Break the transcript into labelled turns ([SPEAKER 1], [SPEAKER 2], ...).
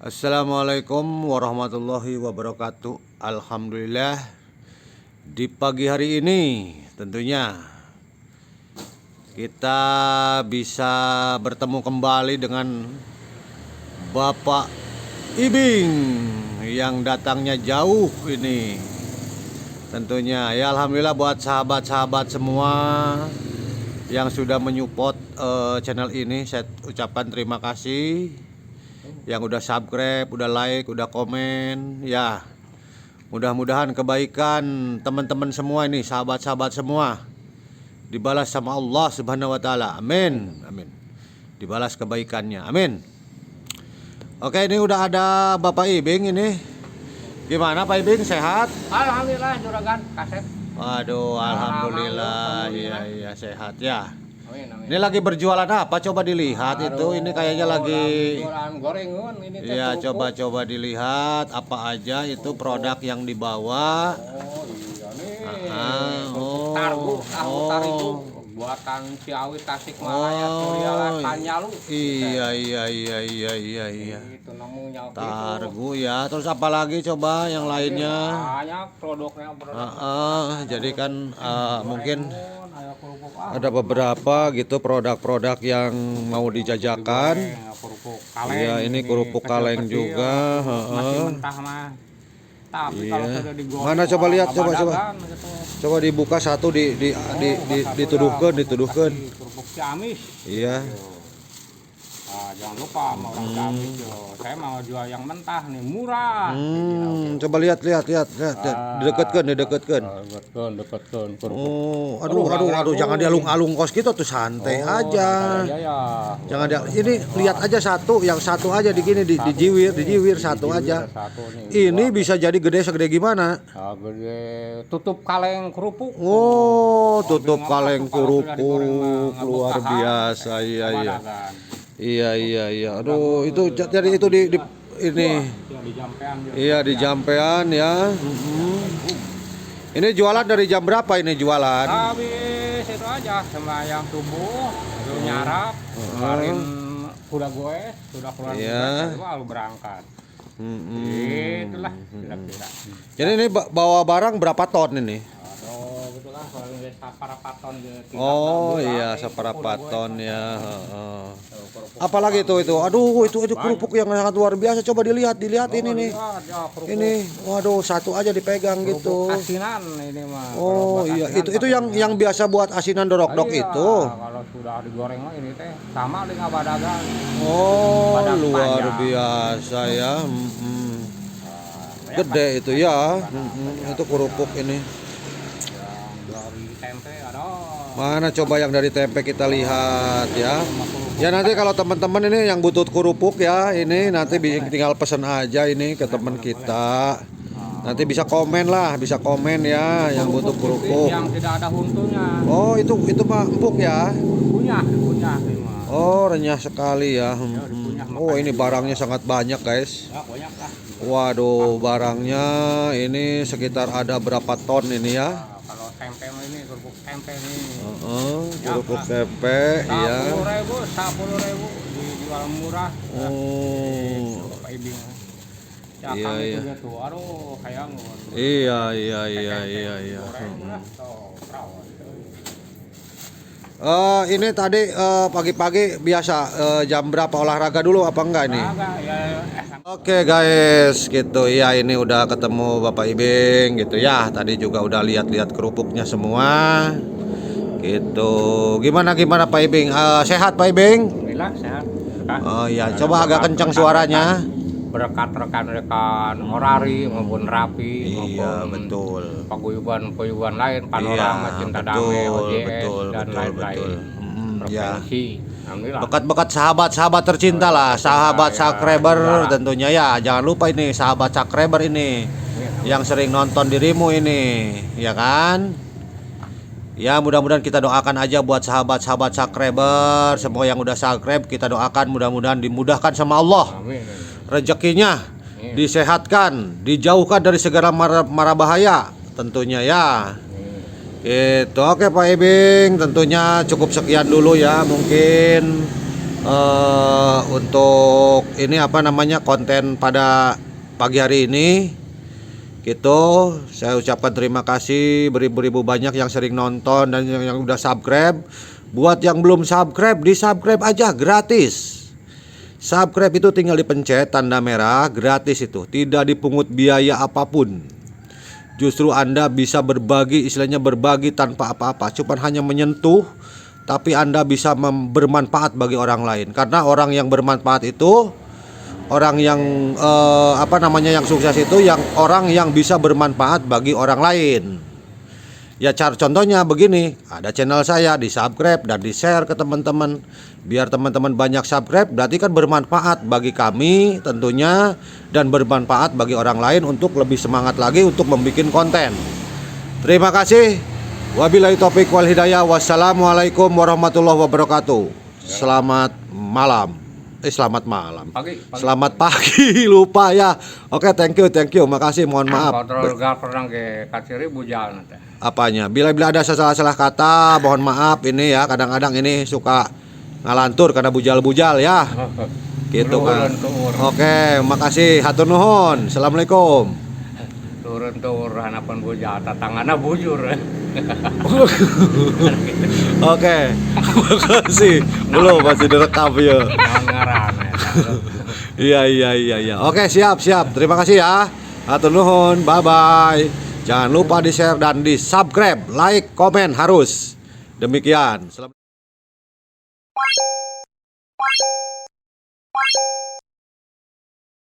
[SPEAKER 1] Assalamualaikum warahmatullahi wabarakatuh. Alhamdulillah, di pagi hari ini tentunya kita bisa bertemu kembali dengan Bapak Ibing yang datangnya jauh ini. Tentunya ya, alhamdulillah buat sahabat-sahabat semua yang sudah menyupport channel ini, saya ucapkan terima kasih. Yang udah subscribe, udah like, udah komen ya. Mudah-mudahan kebaikan teman-teman semua ini, sahabat-sahabat semua, dibalas sama Allah Subhanahu wa taala. Amin. Amin. Dibalas kebaikannya. Amin. Oke, ini udah ada Bapak Ibing ini. Gimana Pak Ibing, sehat?
[SPEAKER 2] Alhamdulillah juragan kaset.
[SPEAKER 1] Waduh, alhamdulillah. Iya sehat ya.
[SPEAKER 2] Amin, amin.
[SPEAKER 1] Ini lagi berjualan apa? Coba dilihat. Itu ini kayaknya lagi
[SPEAKER 2] jualan gorengan ini teh.
[SPEAKER 1] ya,
[SPEAKER 2] kerupuk.
[SPEAKER 1] coba dilihat apa aja itu produk yang dibawa.
[SPEAKER 2] Oh iya nih.
[SPEAKER 1] Oh,
[SPEAKER 2] Targu, tahu
[SPEAKER 1] oh.
[SPEAKER 2] tarigu buatan Ciawi Tasikmalaya Suryalan Panjalu.
[SPEAKER 1] Iya.
[SPEAKER 2] Itu namanya
[SPEAKER 1] Targu ya. Terus apa lagi coba yang lainnya?
[SPEAKER 2] banyak produknya
[SPEAKER 1] Jadi kan mungkin
[SPEAKER 2] ada kerupuk
[SPEAKER 1] ada beberapa gitu produk-produk yang mau dijajakan.
[SPEAKER 2] kerupuk kaleng.
[SPEAKER 1] Iya, ini kerupuk kaleng
[SPEAKER 2] kecil-kecil,
[SPEAKER 1] juga.
[SPEAKER 2] masih mentah mah. Tapi kalau
[SPEAKER 1] Iya.
[SPEAKER 2] sudah digoreng,
[SPEAKER 1] Mana coba lihat, coba.
[SPEAKER 2] abadagan gitu.
[SPEAKER 1] Coba dibuka satu dituduhkan.
[SPEAKER 2] Kerupuk Ciamis.
[SPEAKER 1] Iya.
[SPEAKER 2] Nah, jangan lupa sama orang Ciamis yo. Saya mau jual yang mentah nih, murah.
[SPEAKER 1] Coba lihat. Didekatkan.
[SPEAKER 2] Deketkan.
[SPEAKER 1] Oh, aduh, jangan dialung-alung kos gitu tuh, santai aja. Jangan dia, ini lihat aja satu, yang satu aja di gini dijiwir satu aja. Ini bisa jadi gede segede gimana?
[SPEAKER 2] Gede tutup kaleng kerupuk.
[SPEAKER 1] Oh, tutup kaleng kerupuk luar biasa. Iya. Aduh, itu jadi itu di ini. Iya, di Jampean ya. Ini jualan dari jam berapa ini jualan?
[SPEAKER 2] Habis itu aja sembahyang subuh, lalu nyarap, kemarin kuda goes, sudah keluar
[SPEAKER 1] Iya.
[SPEAKER 2] lalu berangkat. Itulah kira-kira.
[SPEAKER 1] Jadi ini bawa barang berapa ton ini?
[SPEAKER 2] Aduh, betul lah kalau lihat saparapat ton gitu.
[SPEAKER 1] Oh iya, seperempat ton ya. Apalagi itu? Aduh, itu kerupuk yang sangat luar biasa. Coba dilihat ini nih. Ini, waduh, satu aja dipegang gitu.
[SPEAKER 2] Asinan ini mah.
[SPEAKER 1] Oh iya, itu yang biasa buat asinan dorok-dok itu.
[SPEAKER 2] Kalau sudah digoreng mah ini teh sama dengan badagan.
[SPEAKER 1] Oh,
[SPEAKER 2] Badak
[SPEAKER 1] luar
[SPEAKER 2] panjang.
[SPEAKER 1] biasa ya. Gede itu ya. Itu kerupuk ini.
[SPEAKER 2] Yang dari tempe ada.
[SPEAKER 1] Mana coba yang dari tempe kita lihat ya. Ya nanti kalau teman-teman ini yang butuh kerupuk ya, ini nanti tinggal pesen aja ini ke teman kita. Nanti bisa komen ya yang butuh kerupuk.
[SPEAKER 2] Yang tidak ada huntunya.
[SPEAKER 1] Oh, itu mah empuk ya.
[SPEAKER 2] Punya ini mah.
[SPEAKER 1] Oh, renyah sekali ya.
[SPEAKER 2] dikunyah
[SPEAKER 1] Oh, ini barangnya sangat banyak, guys.
[SPEAKER 2] Ya, banyak lah.
[SPEAKER 1] Waduh, barangnya ini sekitar ada berapa ton ini ya?
[SPEAKER 2] Nah, kalau tempe mah ini kerupuk tempe nih.
[SPEAKER 1] Kerupuk tempe ya.
[SPEAKER 2] 10.000 dijual murah.
[SPEAKER 1] Oh.
[SPEAKER 2] Bapak Ibing.
[SPEAKER 1] Iya.
[SPEAKER 2] Juga tuh. Aduh, kayak
[SPEAKER 1] Iya. Ini tadi pagi-pagi biasa jam berapa olahraga dulu apa enggak ini? Oke guys, gitu ya, ini udah ketemu Bapak Ibing gitu ya. Tadi juga udah lihat-lihat kerupuknya semua. Gitu. Gimana Pak Ibing? Sehat Pak Ibing?
[SPEAKER 2] Alhamdulillah sehat.
[SPEAKER 1] Oh iya, coba agak kencang suaranya.
[SPEAKER 2] Berkat rekan-rekan orari maupun rapi
[SPEAKER 1] Iya,
[SPEAKER 2] maupun
[SPEAKER 1] betul.
[SPEAKER 2] paguyuban lain, panorama cinta damai, OJS dan lain-lain.
[SPEAKER 1] Ya.
[SPEAKER 2] Provinsi. Alhamdulillah.
[SPEAKER 1] Bekat-bekat sahabat-sahabat tercinta lah, sahabat subscriber tentunya ya. Jangan lupa ini sahabat subscriber ini yang sering nonton dirimu ini, ya kan? Ya, mudah-mudahan kita doakan aja buat sahabat-sahabat subscriber semua yang udah subscribe, kita doakan mudah-mudahan dimudahkan sama Allah.
[SPEAKER 2] Amin.
[SPEAKER 1] Rezekinya disehatkan, dijauhkan dari segala mara bahaya tentunya ya. Itu oke Pak Ibing, tentunya cukup sekian dulu ya, mungkin untuk ini apa namanya konten pada pagi hari ini gitu. Saya ucapkan terima kasih beribu-ribu banyak yang sering nonton dan yang udah subscribe. Buat yang belum subscribe, di subscribe aja gratis. Subscribe itu tinggal dipencet tanda merah, gratis itu, tidak dipungut biaya apapun. Justru Anda bisa berbagi, istilahnya berbagi tanpa apa-apa, cuman hanya menyentuh, tapi Anda bisa bermanfaat bagi orang lain. Karena orang yang bermanfaat itu orang yang yang sukses itu yang orang yang bisa bermanfaat bagi orang lain. Ya contohnya begini, ada channel saya, di subscribe dan di share ke teman-teman. Biar teman-teman banyak subscribe, berarti kan bermanfaat bagi kami tentunya, dan bermanfaat bagi orang lain untuk lebih semangat lagi untuk membuat konten. Terima kasih. Wabillahi taufiq wal hidayah. Wassalamualaikum warahmatullahi wabarakatuh. Selamat malam. Selamat malam.
[SPEAKER 2] Pagi.
[SPEAKER 1] Selamat pagi, lupa ya. Oke, thank you. Makasih, mohon maaf.
[SPEAKER 2] Kontrol pernah ke kaciri bujal nanti.
[SPEAKER 1] Apanya? Bila ada salah kata, mohon maaf ini ya. Kadang-kadang ini suka ngalantur karena bujal-bujal ya. Gitu kan. Oke, makasih. Hatur nuhun. Assalamualaikum.
[SPEAKER 2] Turun hanapan bujal, tatangana bujur.
[SPEAKER 1] Oke, makasih. Belum masih direkam ya. Iya. Oke, siap. Terima kasih ya. Hatur nuhun. Bye bye. Jangan lupa di share dan di subscribe, like, komen harus. Demikian.